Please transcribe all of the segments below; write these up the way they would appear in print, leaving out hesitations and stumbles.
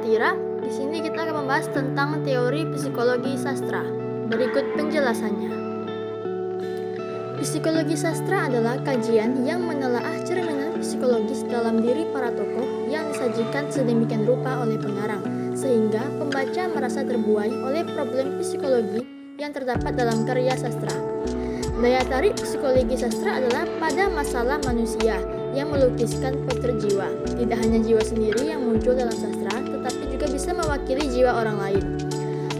Tira. Di sini kita akan membahas tentang teori psikologi sastra. Berikut penjelasannya. Psikologi sastra adalah kajian yang menelaah cerminan psikologis dalam diri para tokoh yang disajikan sedemikian rupa oleh pengarang, sehingga pembaca merasa terbuai oleh problem psikologi yang terdapat dalam karya sastra. Daya tarik psikologi sastra adalah pada masalah manusia yang melukiskan potret jiwa. Tidak hanya jiwa sendiri yang muncul dalam sastra, tetapi juga bisa mewakili jiwa orang lain.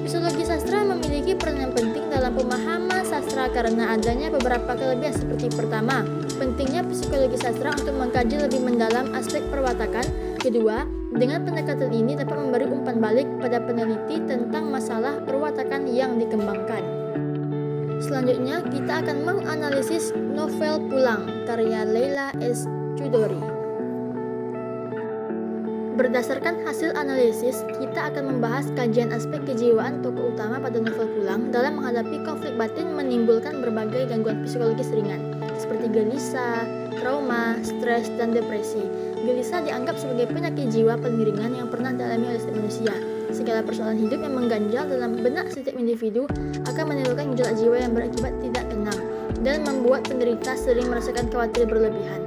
Psikologi sastra memiliki peran yang penting dalam pemahaman sastra karena adanya beberapa kelebihan seperti pertama, pentingnya psikologi sastra untuk mengkaji lebih mendalam aspek perwatakan. Kedua, dengan pendekatan ini dapat memberi umpan balik pada peneliti tentang masalah perwatakan yang dikembangkan. Selanjutnya, kita akan menganalisis novel Pulang, karya Leila S. Chudori. Berdasarkan hasil analisis, kita akan membahas kajian aspek kejiwaan tokoh utama pada novel Pulang dalam menghadapi konflik batin menimbulkan berbagai gangguan psikologis ringan, seperti gelisah, trauma, stres, dan depresi. Gelisah dianggap sebagai penyakit jiwa paling ringan yang pernah dialami oleh setiap manusia. Segala persoalan hidup yang mengganjal dalam benak setiap individu akan menimbulkan gejolak jiwa yang berakibat tidak tenang dan membuat penderita sering merasakan khawatir berlebihan,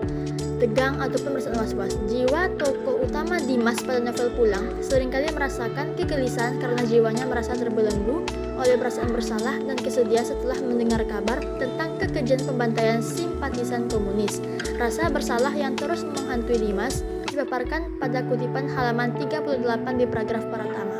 tegang, ataupun merasa was-was. Jiwa tokoh utama Dimas pada novel Pulang seringkali merasakan kegelisahan karena jiwanya merasa terbelenggu oleh perasaan bersalah dan kesedihan setelah mendengar kabar tentang kekejian pembantaian simpatisan komunis. Rasa bersalah yang terus menghantui Dimas dipaparkan pada kutipan halaman 38 di paragraf pertama.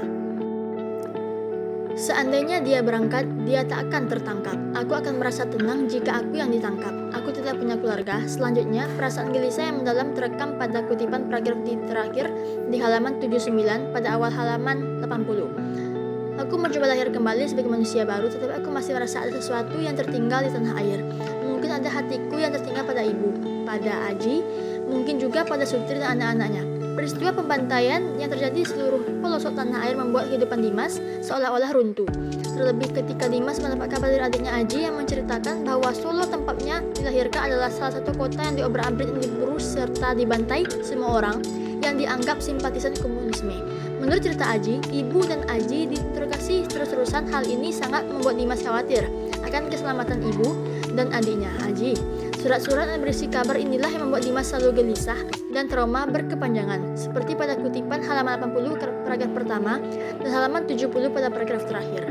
Seandainya dia berangkat, dia tak akan tertangkap. Aku akan merasa tenang jika aku yang ditangkap. Aku tidak punya keluarga. Selanjutnya, perasaan gelisah yang mendalam terekam pada kutipan paragraf terakhir di halaman 79 pada awal halaman 80. Aku mencoba lahir kembali sebagai manusia baru, tetapi aku masih merasa ada sesuatu yang tertinggal di tanah air. Mungkin ada hatiku yang tertinggal pada ibu, pada Aji, mungkin juga pada Sutri dan anak-anaknya. Peristiwa pembantaian yang terjadi di seluruh pelosok tanah air membuat kehidupan Dimas seolah-olah runtuh. Terlebih ketika Dimas mendapat kabar dari adiknya Aji yang menceritakan bahwa Solo tempatnya dilahirkan adalah salah satu kota yang diobrak-abrik dan diburu serta dibantai semua orang yang dianggap simpatisan komunisme. Menurut cerita Aji, ibu dan Aji diinterogasi terus-terusan. Hal ini sangat membuat Dimas khawatir akan keselamatan ibu dan adiknya Aji. Surat-surat yang berisi kabar inilah yang membuat Dimas selalu gelisah dan trauma berkepanjangan, seperti pada kutipan halaman 80 paragraf pertama dan halaman 70 pada paragraf terakhir.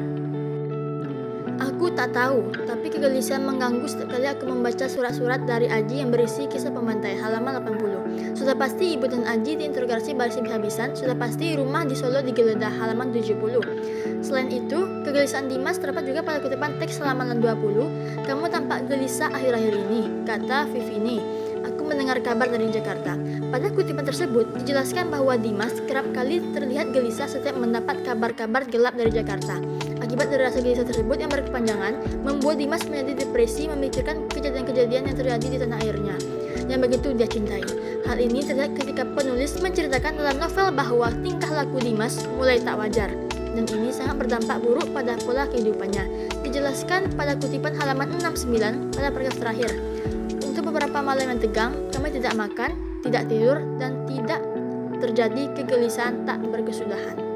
Aku tak tahu, tapi kegelisahan mengganggu setiap kali aku membaca surat-surat dari Aji yang berisi kisah pembantaian halaman 80. Sudah pasti ibu dan Aji diinterogasi habis-habisan, sudah pasti rumah di Solo digeledah halaman 70. Selain itu, kegelisahan Dimas terdapat juga pada kutipan teks halaman 20. Kamu tampak gelisah akhir-akhir ini, kata Vivini. Aku mendengar kabar dari Jakarta. Pada kutipan tersebut dijelaskan bahwa Dimas kerap kali terlihat gelisah setiap mendapat kabar-kabar gelap dari Jakarta. Akibat dari rasa gelisah tersebut yang berkepanjangan, membuat Dimas menjadi depresi memikirkan kejadian-kejadian yang terjadi di tanah airnya yang begitu dia cintai. Hal ini terlihat ketika penulis menceritakan dalam novel bahwa tingkah laku Dimas mulai tak wajar, dan ini sangat berdampak buruk pada pola kehidupannya. Dijelaskan pada kutipan halaman 69 pada paragraf terakhir. Untuk beberapa malam yang tegang, kami tidak makan, tidak tidur, dan tidak terjadi kegelisahan tak berkesudahan.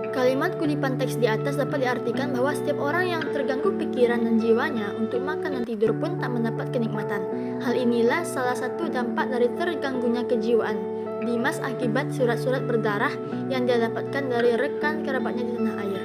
Kalimat kutipan teks di atas dapat diartikan bahwa setiap orang yang terganggu pikiran dan jiwanya untuk makan dan tidur pun tak mendapat kenikmatan. Hal inilah salah satu dampak dari terganggunya kejiwaan Dimas akibat surat-surat berdarah yang dia dapatkan dari rekan kerabatnya di tanah air.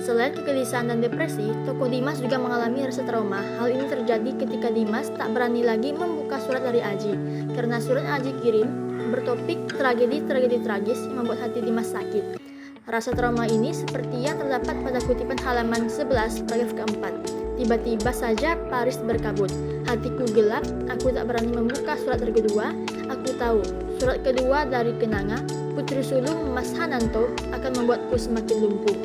Selain kegelisahan dan depresi, tokoh Dimas juga mengalami rasa trauma. Hal ini terjadi ketika Dimas tak berani lagi membuka surat dari Aji, karena surat yang Aji kirim bertopik tragedi-tragedi tragis yang membuat hati Dimas sakit. Rasa trauma ini seperti yang terdapat pada kutipan halaman 11 paragraf keempat. Tiba-tiba saja Paris berkabut. Hatiku gelap, aku tak berani membuka surat kedua. Aku tahu, surat kedua dari Kenanga, Putri Sulung Mas Hananto akan membuatku semakin lumpuh.